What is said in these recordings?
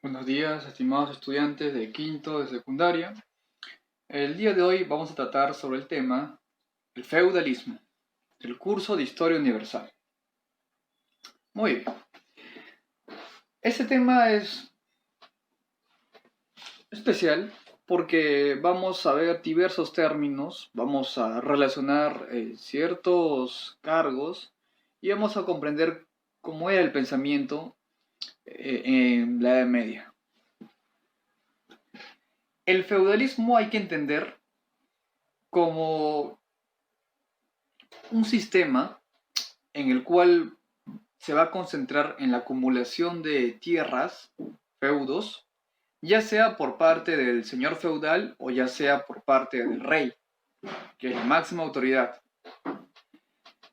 Buenos días, estimados estudiantes de quinto de secundaria. El día de hoy vamos a tratar sobre el tema el feudalismo, del curso de Historia Universal. Muy bien. Este tema es especial porque vamos a ver diversos términos, vamos a relacionar ciertos cargos y vamos a comprender cómo era el pensamiento en la Edad Media. El feudalismo hay que entender como un sistema en el cual se va a concentrar en la acumulación de tierras, feudos, ya sea por parte del señor feudal o ya sea por parte del rey, que es la máxima autoridad.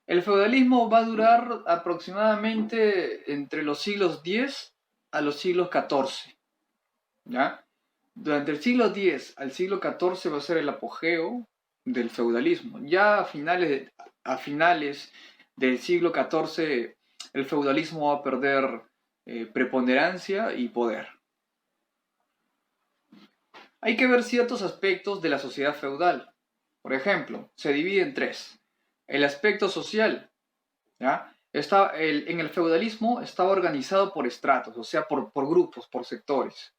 El feudalismo va a durar aproximadamente entre los siglos X a los siglos XIV. ¿Ya? Durante el siglo X al siglo XIV va a ser el apogeo del feudalismo. Ya a finales del siglo XIV el feudalismo va a perder preponderancia y poder. Hay que ver ciertos aspectos de la sociedad feudal. Por ejemplo, se divide en tres. El aspecto social, ¿ya? En el feudalismo estaba organizado por estratos, o sea, por grupos, por sectores.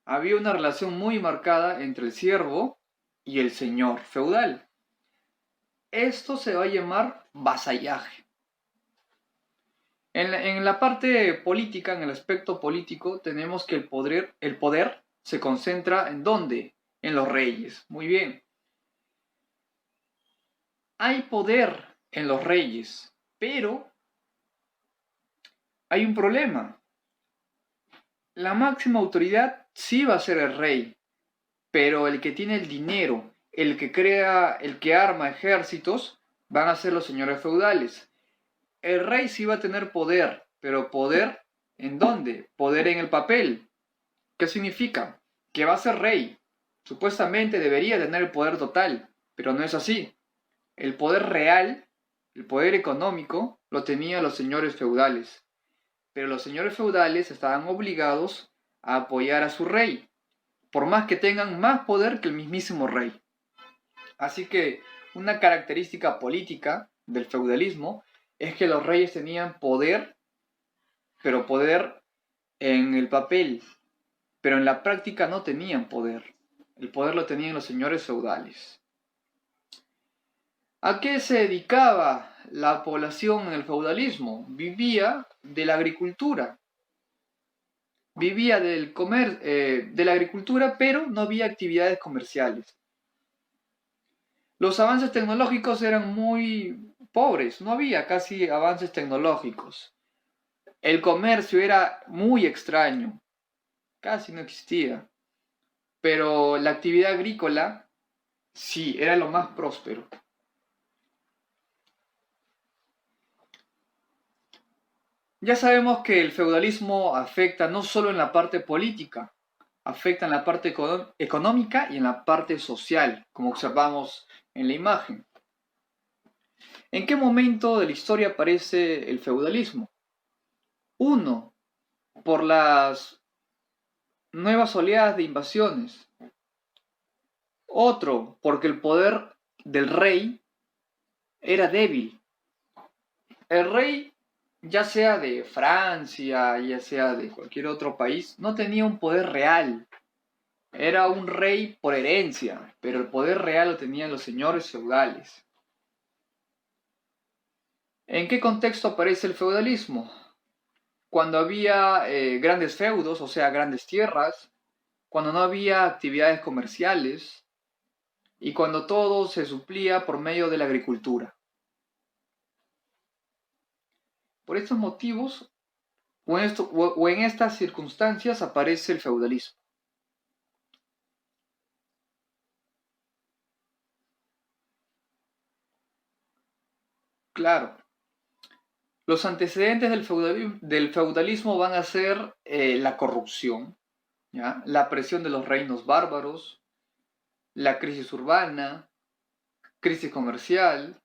Había una relación muy marcada entre el siervo y el señor feudal. Esto se va a llamar vasallaje. En la parte política, en el aspecto político, tenemos que el poder se concentra ¿en dónde? En los reyes. Muy bien. Hay poder en los reyes, pero hay un problema. La máxima autoridad sí va a ser el rey, pero el que tiene el dinero, el que crea, el que arma ejércitos, van a ser los señores feudales. El rey sí va a tener poder, pero ¿poder en dónde? Poder en el papel. ¿Qué significa? Que va a ser rey. Supuestamente debería tener el poder total, pero no es así. El poder real, el poder económico, lo tenían los señores feudales. Pero los señores feudales estaban obligados a apoyar a su rey, por más que tengan más poder que el mismísimo rey. Así que una característica política del feudalismo es que los reyes tenían poder, pero poder en el papel, pero en la práctica no tenían poder. El poder lo tenían los señores feudales. ¿A qué se dedicaba la población en el feudalismo? Vivía de la agricultura. Vivía de la agricultura, pero no había actividades comerciales. Los avances tecnológicos eran muy pobres, no había casi avances tecnológicos. El comercio era muy extraño, casi no existía. Pero la actividad agrícola sí, era lo más próspero. Ya sabemos que el feudalismo afecta no solo en la parte política, afecta en la parte económica y en la parte social, como observamos en la imagen. ¿En qué momento de la historia aparece el feudalismo? Uno, por las nuevas oleadas de invasiones. Otro, porque el poder del rey era débil. El rey, ya sea de Francia, ya sea de cualquier otro país, no tenía un poder real. Era un rey por herencia, pero el poder real lo tenían los señores feudales. ¿En qué contexto aparece el feudalismo? Cuando había grandes feudos, o sea, grandes tierras, cuando no había actividades comerciales y cuando todo se suplía por medio de la agricultura. Por estos motivos o en estas circunstancias aparece el feudalismo. Claro, los antecedentes del feudalismo van a ser la corrupción, ¿ya? La presión de los reinos bárbaros, la crisis urbana, crisis comercial,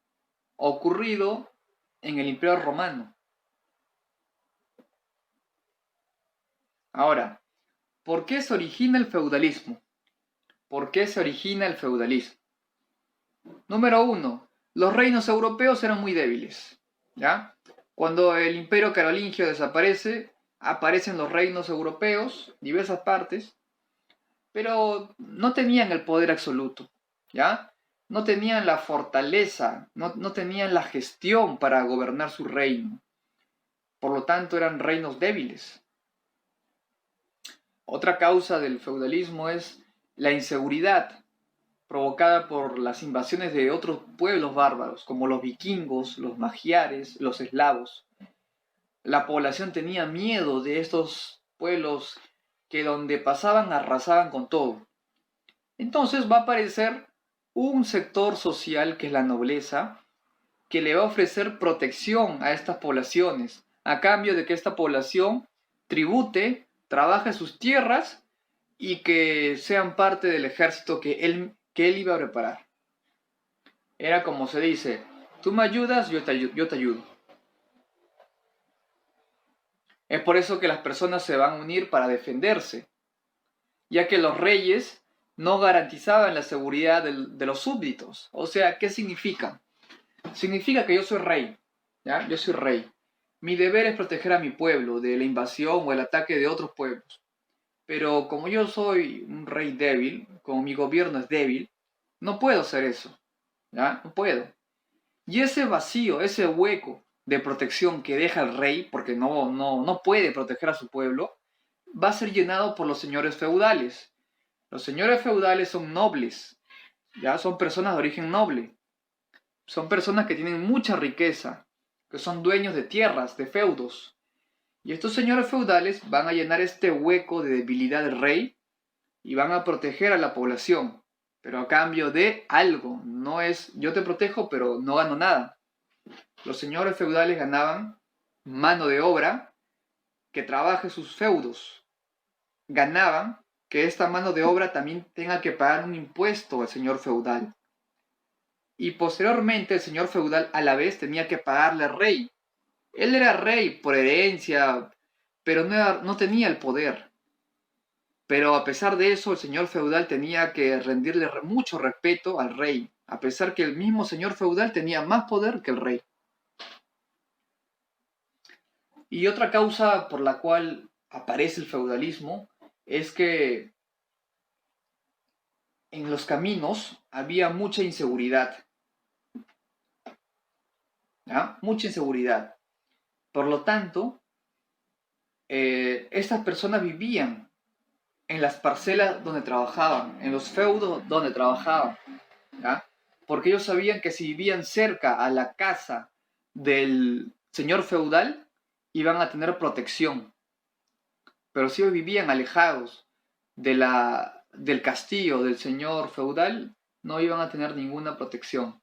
ocurrido en el Imperio Romano. Ahora, ¿Por qué se origina el feudalismo? ¿Por qué se origina el feudalismo? Número uno, los reinos europeos eran muy débiles, ¿ya? Cuando el imperio carolingio desaparece, aparecen los reinos europeos, diversas partes, pero no tenían el poder absoluto, ¿ya? No tenían la fortaleza, no tenían la gestión para gobernar su reino. Por lo tanto, eran reinos débiles. Otra causa del feudalismo es la inseguridad provocada por las invasiones de otros pueblos bárbaros, como los vikingos, los magiares, los eslavos. La población tenía miedo de estos pueblos que donde pasaban arrasaban con todo. Entonces va a aparecer un sector social que es la nobleza, que le va a ofrecer protección a estas poblaciones, a cambio de que esta población tribute, trabaje sus tierras y que sean parte del ejército que él iba a preparar. Era como se dice, tú me ayudas, yo te ayudo. Es por eso que las personas se van a unir para defenderse, ya que los reyes no garantizaban la seguridad de los súbditos. O sea, ¿qué significa? Significa que yo soy rey, ¿ya? Yo soy rey. Mi deber es proteger a mi pueblo de la invasión o el ataque de otros pueblos. Pero como yo soy un rey débil, como mi gobierno es débil, no puedo hacer eso, ¿ya? No puedo. Y ese vacío, ese hueco de protección que deja el rey, porque no puede proteger a su pueblo, va a ser llenado por los señores feudales. Los señores feudales son nobles, ya son personas de origen noble. Son personas que tienen mucha riqueza, que son dueños de tierras, de feudos. Y estos señores feudales van a llenar este hueco de debilidad del rey y van a proteger a la población, pero a cambio de algo. No es yo te protejo, pero no gano nada. Los señores feudales ganaban mano de obra que trabaje sus feudos. Ganaban que esta mano de obra también tenga que pagar un impuesto al señor feudal. Y posteriormente el señor feudal a la vez tenía que pagarle al rey. Él era rey por herencia, pero no tenía el poder. Pero a pesar de eso, el señor feudal tenía que rendirle mucho respeto al rey, a pesar que el mismo señor feudal tenía más poder que el rey. Y otra causa por la cual aparece el feudalismo es que en los caminos había mucha inseguridad, ¿ya? Mucha inseguridad. Por lo tanto, estas personas vivían en las parcelas donde trabajaban, en los feudos donde trabajaban, ¿ya? Porque ellos sabían que si vivían cerca a la casa del señor feudal, iban a tener protección. Pero si ellos vivían alejados del castillo del señor feudal, no iban a tener ninguna protección.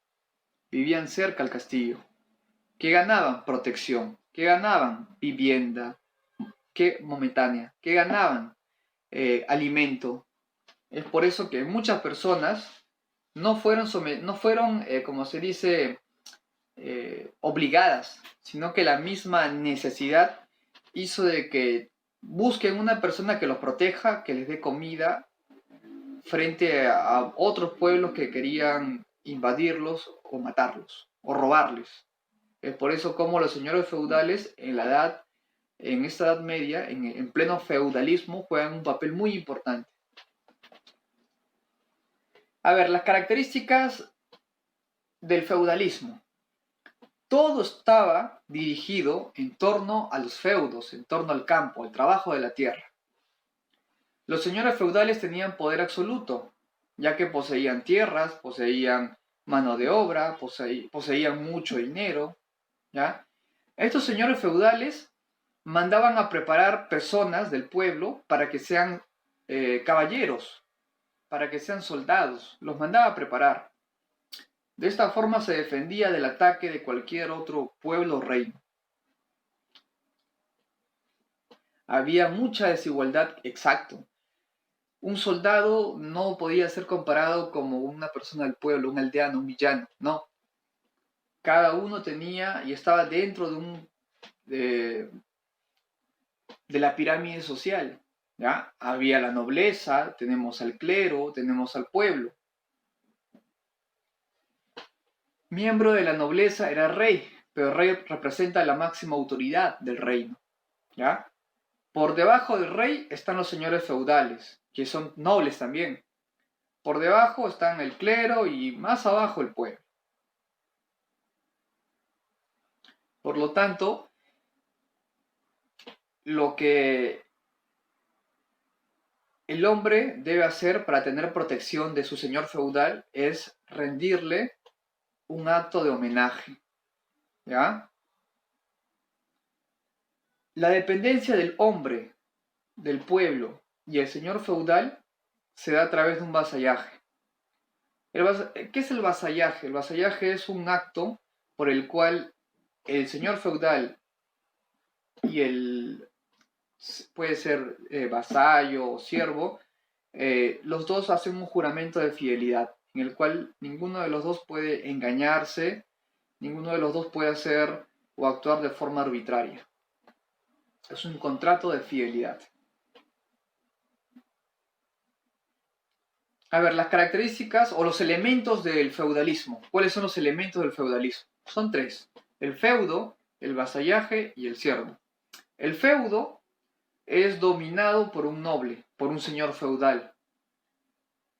Vivían cerca al castillo. ¿Qué ganaban? Protección. ¿Qué ganaban? Vivienda. ¿Qué momentánea? ¿Qué ganaban? Alimento. Es por eso que muchas personas no fueron, como se dice, obligadas, sino que la misma necesidad hizo de que busquen una persona que los proteja, que les dé comida frente a otros pueblos que querían invadirlos o matarlos o robarles. Es por eso como los señores feudales en esta edad media, en pleno feudalismo, juegan un papel muy importante. A ver, las características del feudalismo. Todo estaba dirigido en torno a los feudos, en torno al campo, al trabajo de la tierra. Los señores feudales tenían poder absoluto, ya que poseían tierras, poseían mano de obra, poseían mucho dinero, ¿ya? Estos señores feudales mandaban a preparar personas del pueblo para que sean caballeros, para que sean soldados, los mandaba a preparar. De esta forma se defendía del ataque de cualquier otro pueblo o reino. Había mucha desigualdad, exacto. Un soldado no podía ser comparado como una persona del pueblo, un aldeano, un villano, no. Cada uno tenía y estaba dentro de la pirámide social. ¿ya? Había la nobleza, tenemos al clero, tenemos al pueblo. Miembro de la nobleza era rey, pero el rey representa la máxima autoridad del reino, ¿ya? Por debajo del rey están los señores feudales, que son nobles también. Por debajo están el clero y más abajo el pueblo. Por lo tanto, lo que el hombre debe hacer para tener protección de su señor feudal es rendirle un acto de homenaje, ¿ya? La dependencia del hombre, del pueblo y el señor feudal se da a través de un vasallaje. ¿Qué es el vasallaje? El vasallaje es un acto por el cual el señor feudal y el, puede ser vasallo o siervo, los dos hacen un juramento de fidelidad, en el cual ninguno de los dos puede engañarse, ninguno de los dos puede hacer o actuar de forma arbitraria. Es un contrato de fidelidad. A ver, las características o los elementos del feudalismo. ¿Cuáles son los elementos del feudalismo? Son tres: el feudo, el vasallaje y el siervo. El feudo es dominado por un noble, por un señor feudal,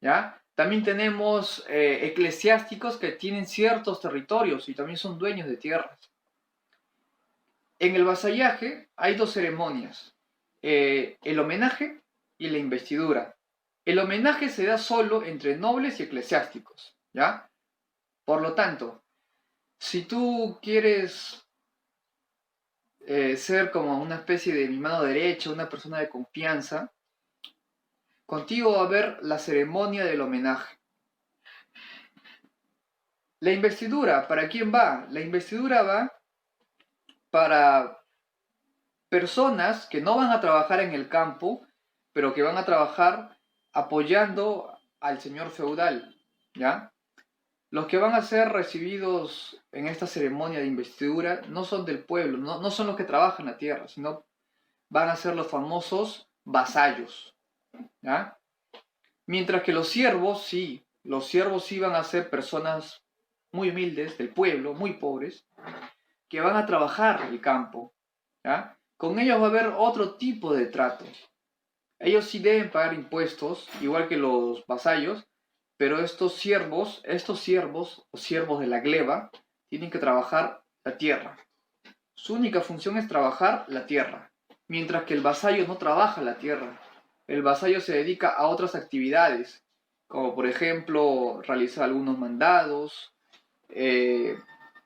¿ya? También tenemos eclesiásticos que tienen ciertos territorios y también son dueños de tierras. En el vasallaje hay dos ceremonias: el homenaje y la investidura. El homenaje se da solo entre nobles y eclesiásticos, ¿ya? Por lo tanto, si tú quieres ser como una especie de mi mano derecha, una persona de confianza, contigo va a haber la ceremonia del homenaje. La investidura, ¿para quién va? La investidura va para personas que no van a trabajar en el campo, pero que van a trabajar apoyando al señor feudal, ¿ya? Los que van a ser recibidos en esta ceremonia de investidura no son del pueblo, no son los que trabajan la tierra, sino van a ser los famosos vasallos, ¿ya? Mientras que los siervos sí van a ser personas muy humildes del pueblo, muy pobres, que van a trabajar el campo, ¿ya? Con ellos va a haber otro tipo de trato. Ellos sí deben pagar impuestos, igual que los vasallos, pero estos siervos o siervos de la gleba tienen que trabajar la tierra. Su única función es trabajar la tierra, mientras que el vasallo no trabaja la tierra. El vasallo se dedica a otras actividades, como por ejemplo realizar algunos mandados, eh,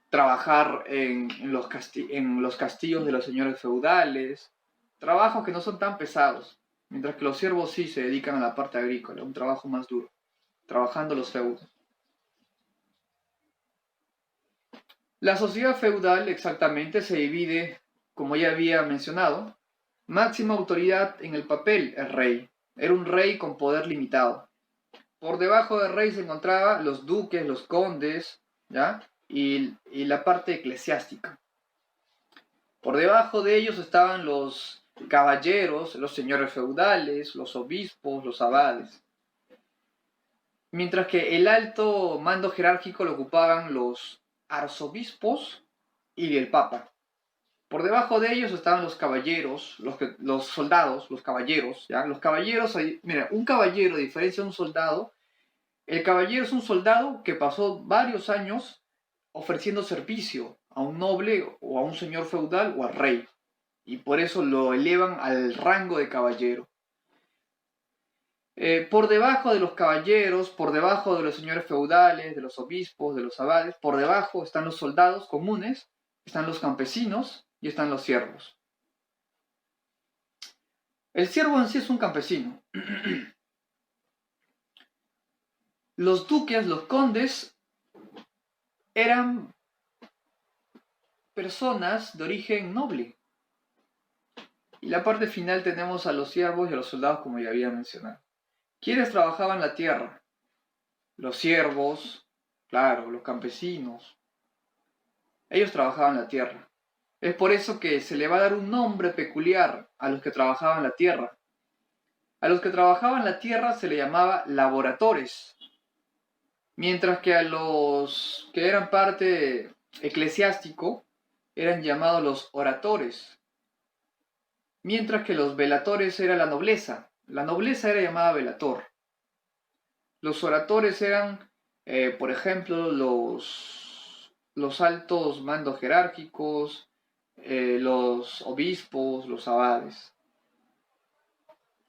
trabajar en los castillos de los señores feudales, trabajos que no son tan pesados, mientras que los siervos sí se dedican a la parte agrícola, un trabajo más duro, trabajando los feudos. La sociedad feudal exactamente se divide, como ya había mencionado: máxima autoridad en el papel, el rey. Era un rey con poder limitado. Por debajo del rey se encontraban los duques, los condes, ¿ya? Y la parte eclesiástica. Por debajo de ellos estaban los caballeros, los señores feudales, los obispos, los abades. Mientras que el alto mando jerárquico lo ocupaban los arzobispos y el papa. Por debajo de ellos estaban los caballeros, los soldados, los caballeros, ¿ya? Los caballeros, mira, un caballero, a diferencia de un soldado, el caballero es un soldado que pasó varios años ofreciendo servicio a un noble o a un señor feudal o al rey, y por eso lo elevan al rango de caballero. Por debajo de los caballeros, por debajo de los señores feudales, de los obispos, de los abades, por debajo están los soldados comunes, están los campesinos y están los siervos. El siervo en sí es un campesino. Los duques, los condes, eran personas de origen noble. Y la parte final tenemos a los siervos y a los soldados, como ya había mencionado. ¿Quiénes trabajaban la tierra? Los siervos, claro, los campesinos. Ellos trabajaban la tierra. Es por eso que se le va a dar un nombre peculiar a los que trabajaban la tierra. A los que trabajaban la tierra se le llamaba laboratores, mientras que a los que eran parte eclesiástico eran llamados los oradores, mientras que los velatores era la nobleza. La nobleza era llamada velator. Los oradores eran, por ejemplo, los altos mandos jerárquicos, los obispos, los abades.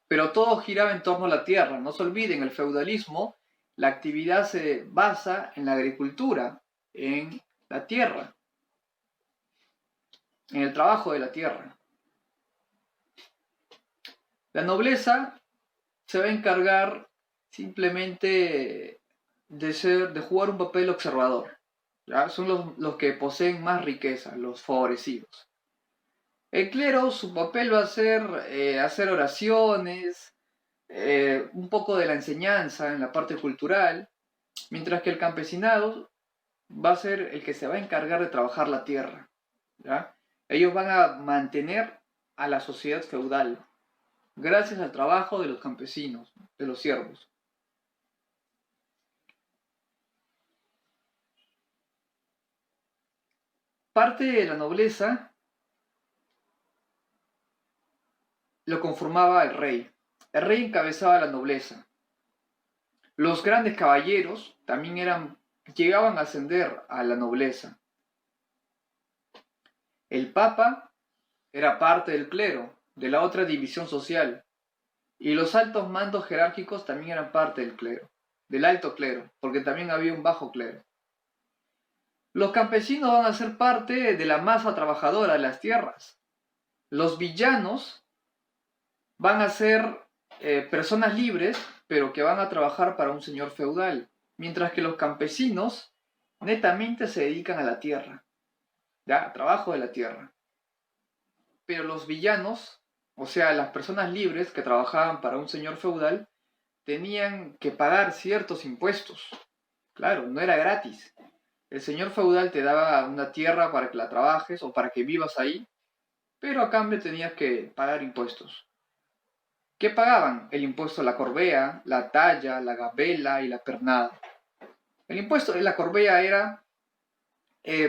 Pero todo giraba en torno a la tierra. No se olviden, el feudalismo, la actividad se basa en la agricultura, en la tierra, en el trabajo de la tierra. La nobleza se va a encargar simplemente de jugar un papel observador. ¿Ya? Son los que poseen más riqueza, los favorecidos. El clero, su papel va a ser hacer oraciones, un poco de la enseñanza en la parte cultural, mientras que el campesinado va a ser el que se va a encargar de trabajar la tierra. ¿Ya? Ellos van a mantener a la sociedad feudal gracias al trabajo de los campesinos, de los siervos. Parte de la nobleza lo conformaba el rey. El rey encabezaba la nobleza. Los grandes caballeros también llegaban a ascender a la nobleza. El papa era parte del clero, de la otra división social, y los altos mandos jerárquicos también eran parte del clero, del alto clero, porque también había un bajo clero. Los campesinos van a ser parte de la masa trabajadora de las tierras. Los villanos van a ser personas libres, pero que van a trabajar para un señor feudal, mientras que los campesinos netamente se dedican a la tierra, ¿ya? Trabajo de la tierra. Pero los villanos, o sea, las personas libres que trabajaban para un señor feudal, tenían que pagar ciertos impuestos. Claro, no era gratis. El señor feudal te daba una tierra para que la trabajes o para que vivas ahí, pero a cambio tenías que pagar impuestos. ¿Qué pagaban? El impuesto a la corvea, la talla, la gabela y la pernada. El impuesto de la corvea era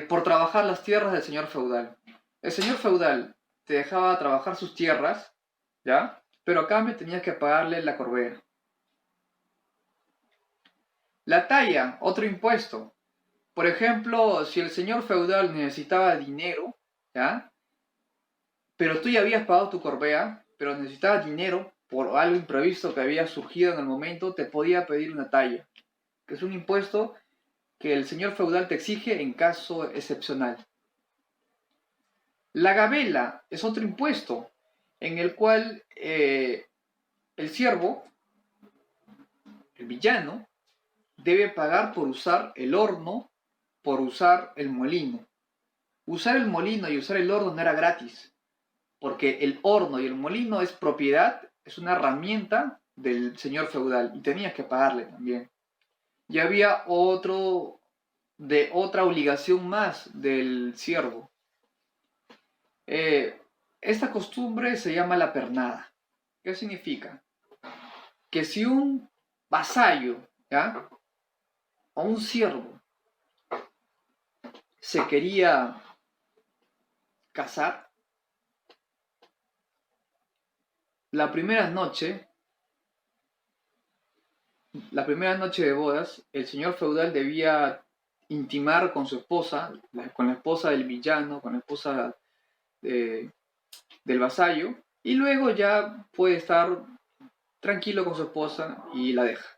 por trabajar las tierras del señor feudal. El señor feudal te dejaba trabajar sus tierras, ¿ya? Pero a cambio tenías que pagarle la corvea. La talla, otro impuesto. Por ejemplo, si el señor feudal necesitaba dinero, ¿ya? Pero tú ya habías pagado tu corvea, pero necesitabas dinero por algo imprevisto que había surgido en el momento, te podía pedir una talla, que es un impuesto que el señor feudal te exige en caso excepcional. La gabela es otro impuesto en el cual el siervo, el villano, debe pagar por usar el horno, por usar el molino. Usar el molino y usar el horno no era gratis, porque el horno y el molino es propiedad, es una herramienta del señor feudal y tenías que pagarle también. Y había otra obligación más del siervo. Esta costumbre se llama la pernada. ¿Qué significa? Que si un vasallo, ¿ya? O un siervo se quería casar, la primera noche de bodas, el señor feudal debía intimar con su esposa, con la esposa del villano, con la esposa del vasallo, y luego ya puede estar tranquilo con su esposa y la deja.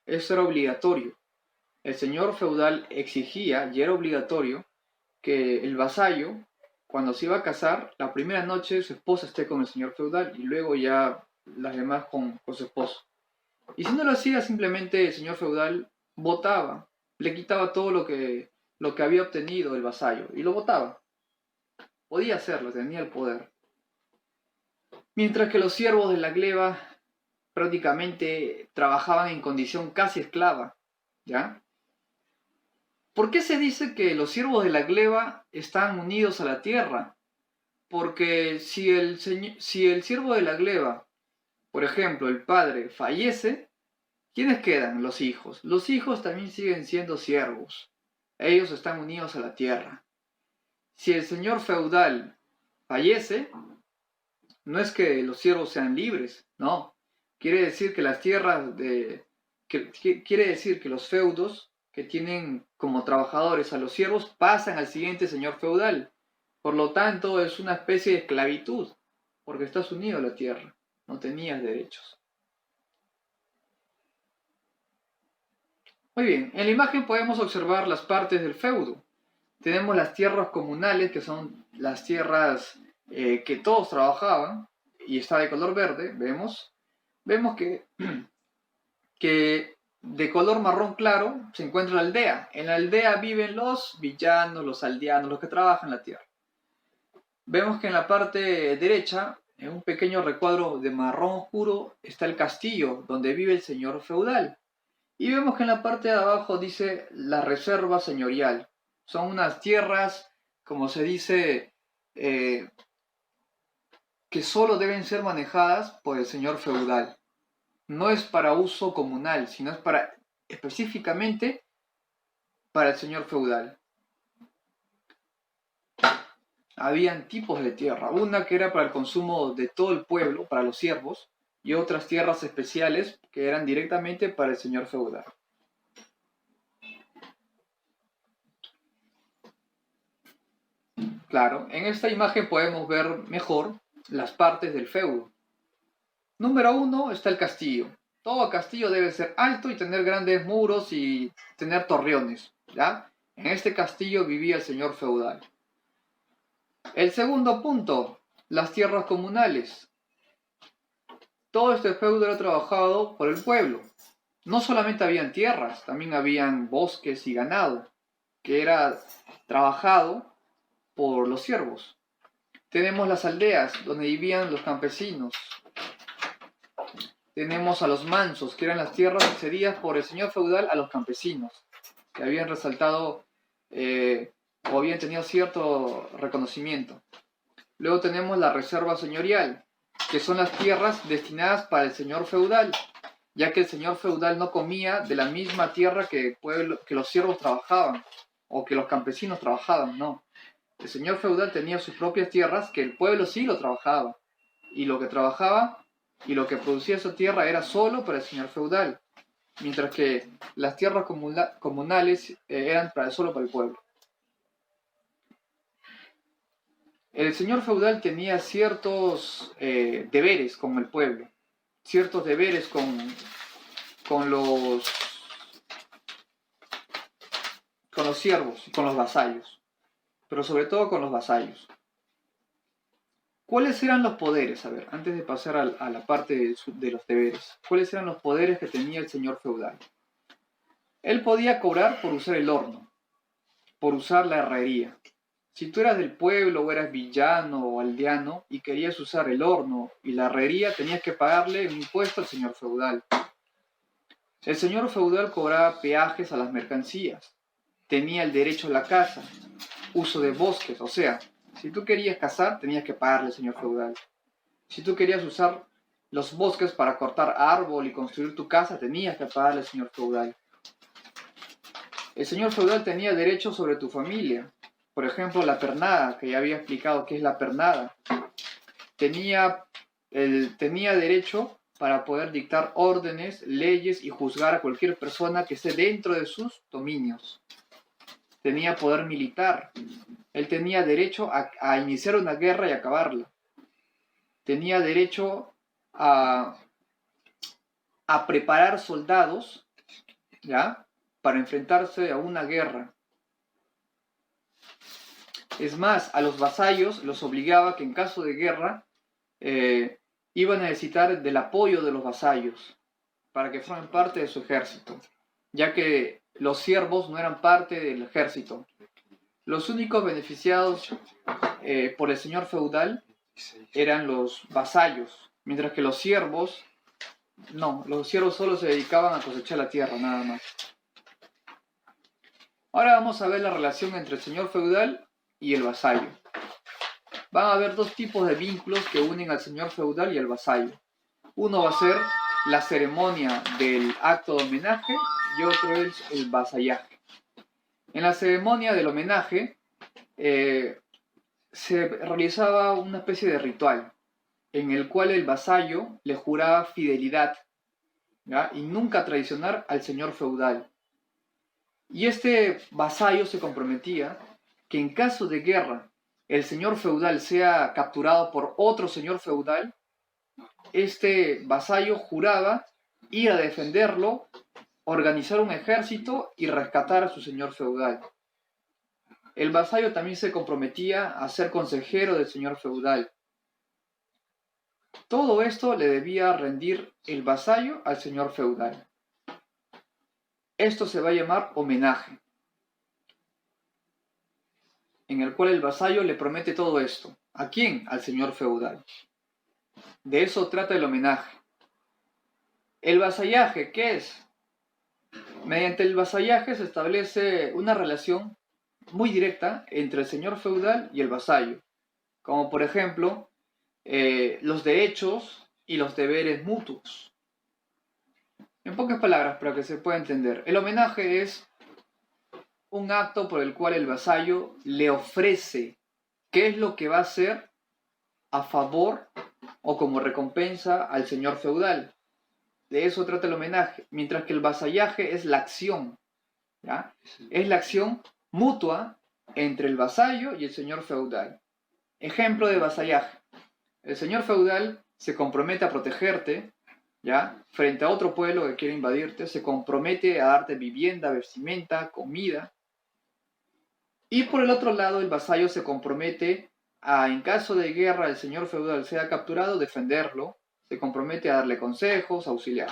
Eso era obligatorio. El señor feudal exigía, y era obligatorio, que el vasallo, cuando se iba a casar, la primera noche su esposa esté con el señor feudal y luego ya las demás con su esposo. Y si no lo hacía, simplemente el señor feudal votaba, le quitaba todo lo que había obtenido el vasallo y lo votaba. Podía hacerlo, tenía el poder. Mientras que los siervos de la gleba prácticamente trabajaban en condición casi esclava, ¿ya? ¿Por qué se dice que los siervos de la gleba están unidos a la tierra? Porque si el siervo de la gleba, por ejemplo, el padre fallece, ¿quiénes quedan? Los hijos. Los hijos también siguen siendo siervos. Ellos están unidos a la tierra. Si el señor feudal fallece, no es que los siervos sean libres, no. Quiere decir que las tierras quiere decir que los feudos que tienen como trabajadores a los siervos pasan al siguiente señor feudal. Por lo tanto, es una especie de esclavitud, porque estás unido a la tierra, no tenías derechos. Muy bien, en la imagen podemos observar las partes del feudo. Tenemos las tierras comunales, que son las tierras que todos trabajaban, y está de color verde, vemos que de color marrón claro se encuentra la aldea. En la aldea viven los villanos, los aldeanos, los que trabajan la tierra. Vemos que en la parte derecha, en un pequeño recuadro de marrón oscuro, está el castillo donde vive el señor feudal. Y vemos que en la parte de abajo dice la reserva señorial. Son unas tierras, como se dice, que solo deben ser manejadas por el señor feudal. No es para uso comunal, sino es específicamente para el señor feudal. Habían tipos de tierra, una que era para el consumo de todo el pueblo, para los siervos, y otras tierras especiales que eran directamente para el señor feudal. Claro, en esta imagen podemos ver mejor las partes del feudo. Número 1 está el castillo. Todo castillo debe ser alto y tener grandes muros y tener torreones, ¿ya? En este castillo vivía el señor feudal. El segundo punto, las tierras comunales. Todo este feudo era trabajado por el pueblo. No solamente habían tierras, también habían bosques y ganado, que era trabajado por los siervos. Tenemos las aldeas, donde vivían los campesinos. Tenemos a los mansos, que eran las tierras cedidas por el señor feudal a los campesinos, que habían resaltado o habían tenido cierto reconocimiento. Luego tenemos la reserva señorial, que son las tierras destinadas para el señor feudal, ya que el señor feudal no comía de la misma tierra que los siervos trabajaban, o que los campesinos trabajaban, no. El señor feudal tenía sus propias tierras que el pueblo sí lo trabajaba, y lo que trabajaba y lo que producía esa tierra era solo para el señor feudal, mientras que las tierras comunales eran solo para el pueblo. El señor feudal tenía ciertos deberes con el pueblo, ciertos deberes con los siervos, con los vasallos, pero sobre todo con los vasallos. ¿Cuáles eran los poderes? A ver, antes de pasar a la parte de los deberes, ¿cuáles eran los poderes que tenía el señor feudal? Él podía cobrar por usar el horno, por usar la herrería. Si tú eras del pueblo o eras villano o aldeano y querías usar el horno y la herrería, tenías que pagarle un impuesto al señor feudal. El señor feudal cobraba peajes a las mercancías. Tenía el derecho a la caza, uso de bosques, o sea, si tú querías cazar, tenías que pagarle al señor feudal. Si tú querías usar los bosques para cortar árbol y construir tu casa, tenías que pagarle al señor feudal. El señor feudal tenía derecho sobre tu familia. Por ejemplo, la pernada, que ya había explicado qué es la pernada. Tenía derecho para poder dictar órdenes, leyes y juzgar a cualquier persona que esté dentro de sus dominios. Tenía poder militar. Él tenía derecho a iniciar una guerra y acabarla. Tenía derecho a preparar soldados, ¿ya?, para enfrentarse a una guerra. Es más, a los vasallos los obligaba que en caso de guerra iban a necesitar del apoyo de los vasallos para que formen parte de su ejército, ya que los siervos no eran parte del ejército. Los únicos beneficiados por el señor feudal eran los vasallos, mientras que los siervos solo se dedicaban a cosechar la tierra, nada más. Ahora vamos a ver la relación entre el señor feudal y el vasallo. Van a haber dos tipos de vínculos que unen al señor feudal y al vasallo. Uno va a ser la ceremonia del acto de homenaje y otro es el vasallaje. En la ceremonia del homenaje se realizaba una especie de ritual en el cual el vasallo le juraba fidelidad, ¿ya? Y nunca traicionar al señor feudal. Y este vasallo se comprometía que en caso de guerra el señor feudal sea capturado por otro señor feudal, este vasallo juraba ir a defenderlo, organizar un ejército y rescatar a su señor feudal. El vasallo también se comprometía a ser consejero del señor feudal. Todo esto le debía rendir el vasallo al señor feudal. Esto se va a llamar homenaje, en el cual el vasallo le promete todo esto. ¿A quién? Al señor feudal. De eso trata el homenaje. El vasallaje, ¿qué es? Mediante el vasallaje se establece una relación muy directa entre el señor feudal y el vasallo, como por ejemplo los derechos y los deberes mutuos. En pocas palabras, para que se pueda entender, el homenaje es un acto por el cual el vasallo le ofrece qué es lo que va a hacer a favor o como recompensa al señor feudal. De eso trata el homenaje, mientras que el vasallaje es la acción, ¿ya? Es la acción mutua entre el vasallo y el señor feudal. Ejemplo de vasallaje. El señor feudal se compromete a protegerte, ¿ya? Frente a otro pueblo que quiere invadirte, se compromete a darte vivienda, vestimenta, comida. Y por el otro lado, el vasallo se compromete a, en caso de guerra, el señor feudal sea capturado, defenderlo, se compromete a darle consejos, auxiliar.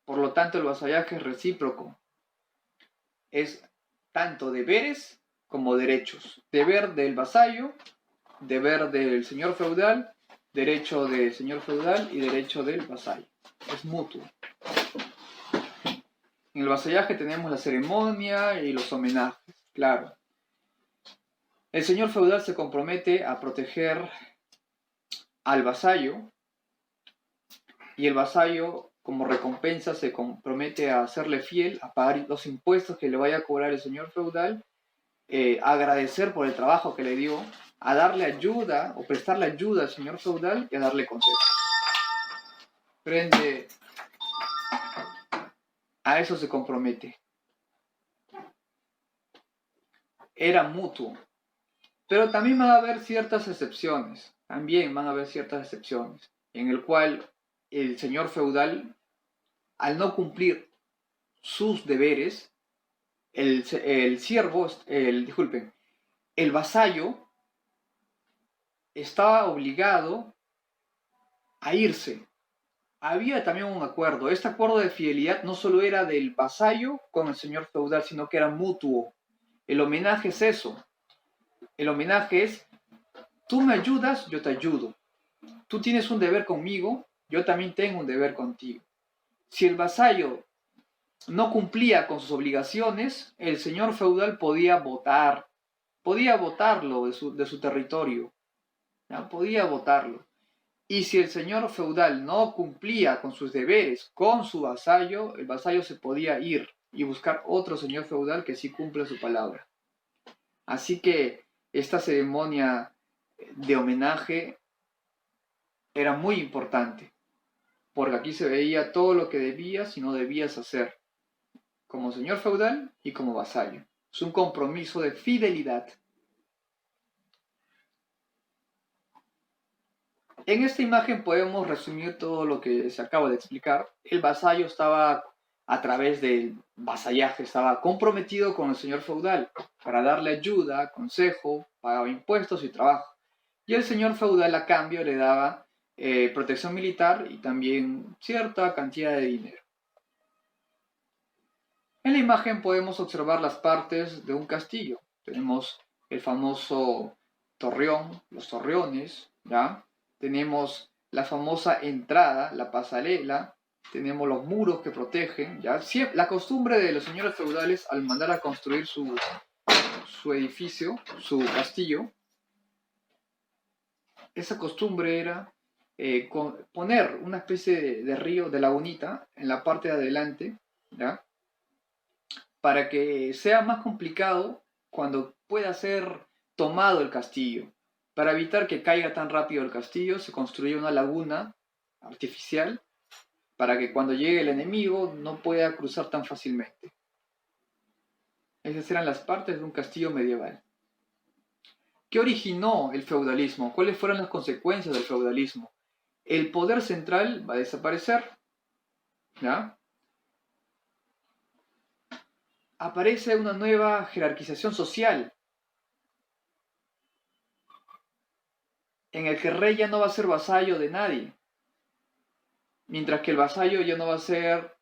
Por lo tanto, el vasallaje es recíproco. Es tanto deberes como derechos. Deber del vasallo, deber del señor feudal, derecho del señor feudal y derecho del vasallo. Es mutuo. En el vasallaje tenemos la ceremonia y los homenajes, claro. El señor feudal se compromete a proteger al vasallo y el vasallo, como recompensa, se compromete a serle fiel, a pagar los impuestos que le vaya a cobrar el señor feudal, a agradecer por el trabajo que le dio, a darle ayuda o prestarle ayuda al señor feudal y a darle consejos. Frente a eso se compromete. Era mutuo. Pero también van a haber ciertas excepciones. También van a haber ciertas excepciones en el cual el señor feudal, al no cumplir sus deberes, el siervo, disculpen, el vasallo estaba obligado a irse. Había también un acuerdo. Este acuerdo de fidelidad no solo era del vasallo con el señor feudal, sino que era mutuo. El homenaje es eso. El homenaje es, tú me ayudas, yo te ayudo. Tú tienes un deber conmigo, yo también tengo un deber contigo. Si el vasallo no cumplía con sus obligaciones, el señor feudal podía votarlo de su territorio, ¿ya? Podía votarlo. Y si el señor feudal no cumplía con sus deberes, con su vasallo, el vasallo se podía ir y buscar otro señor feudal que sí cumple su palabra. Así que esta ceremonia de homenaje era muy importante, porque aquí se veía todo lo que debías y no debías hacer, como señor feudal y como vasallo. Es un compromiso de fidelidad. En esta imagen podemos resumir todo lo que se acaba de explicar. El vasallo estaba, a través del vasallaje, estaba comprometido con el señor feudal para darle ayuda, consejo, pagaba impuestos y trabajo. Y el señor feudal a cambio le daba protección militar y también cierta cantidad de dinero. En la imagen podemos observar las partes de un castillo. Tenemos el famoso torreón, los torreones, ¿ya? Tenemos la famosa entrada, la pasarela, tenemos los muros que protegen, ¿ya? La costumbre de los señores feudales al mandar a construir su edificio, su castillo, esa costumbre era poner una especie de río, de lagunita, en la parte de adelante, ¿ya? Para que sea más complicado cuando pueda ser tomado el castillo. Para evitar que caiga tan rápido el castillo, se construye una laguna artificial para que cuando llegue el enemigo no pueda cruzar tan fácilmente. Esas eran las partes de un castillo medieval. ¿Qué originó el feudalismo? ¿Cuáles fueron las consecuencias del feudalismo? El poder central va a desaparecer, ¿ya? Aparece una nueva jerarquización social, en el que el rey ya no va a ser vasallo de nadie, mientras que el vasallo ya no va a ser,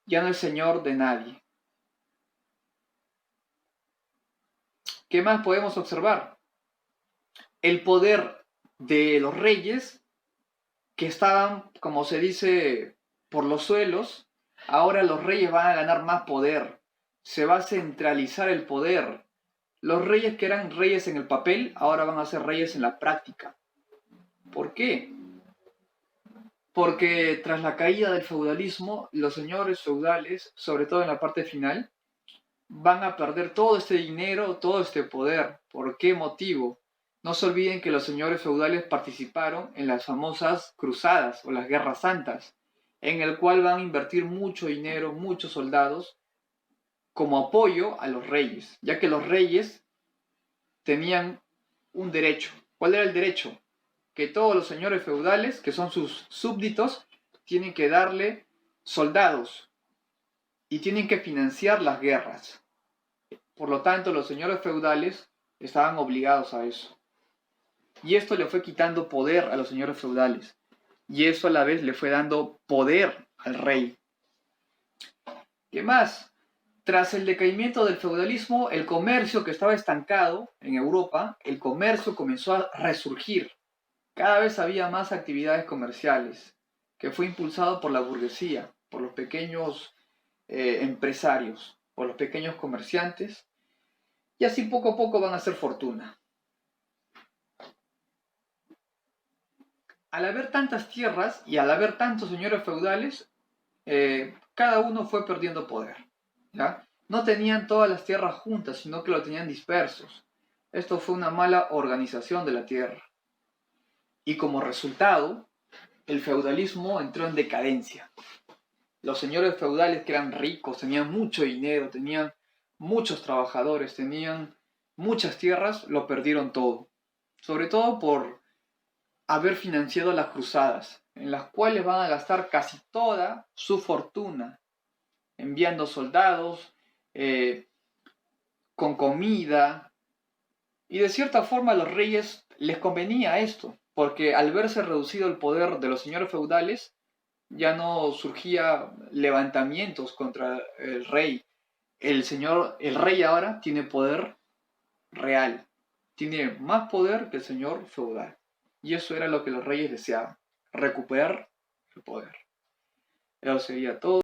ya no es señor de nadie. ¿Qué más podemos observar? El poder de los reyes, que estaban, como se dice, por los suelos, ahora los reyes van a ganar más poder. Se va a centralizar el poder. Los reyes que eran reyes en el papel, ahora van a ser reyes en la práctica. ¿Por qué? Porque tras la caída del feudalismo, los señores feudales, sobre todo en la parte final, van a perder todo este dinero, todo este poder. ¿Por qué motivo? No se olviden que los señores feudales participaron en las famosas cruzadas o las guerras santas, en el cual van a invertir mucho dinero, muchos soldados, como apoyo a los reyes, ya que los reyes tenían un derecho. ¿Cuál era el derecho? Que todos los señores feudales, que son sus súbditos, tienen que darle soldados y tienen que financiar las guerras. Por lo tanto, los señores feudales estaban obligados a eso. Y esto le fue quitando poder a los señores feudales. Y eso a la vez le fue dando poder al rey. ¿Qué más? Tras el decaimiento del feudalismo, el comercio que estaba estancado en Europa, el comercio comenzó a resurgir. Cada vez había más actividades comerciales, que fue impulsado por la burguesía, por los pequeños empresarios, por los pequeños comerciantes, y así poco a poco van a hacer fortuna. Al haber tantas tierras y al haber tantos señores feudales, cada uno fue perdiendo poder, ¿ya? No tenían todas las tierras juntas, sino que lo tenían dispersos. Esto fue una mala organización de la tierra. Y como resultado, el feudalismo entró en decadencia. Los señores feudales, que eran ricos, tenían mucho dinero, tenían muchos trabajadores, tenían muchas tierras, lo perdieron todo. Sobre todo por haber financiado las cruzadas, en las cuales van a gastar casi toda su fortuna, enviando soldados, con comida, y de cierta forma a los reyes les convenía esto, porque al verse reducido el poder de los señores feudales, ya no surgía levantamientos contra el rey. El rey ahora tiene poder real, tiene más poder que el señor feudal. Y eso era lo que los reyes deseaban, recuperar el poder. Eso sería todo.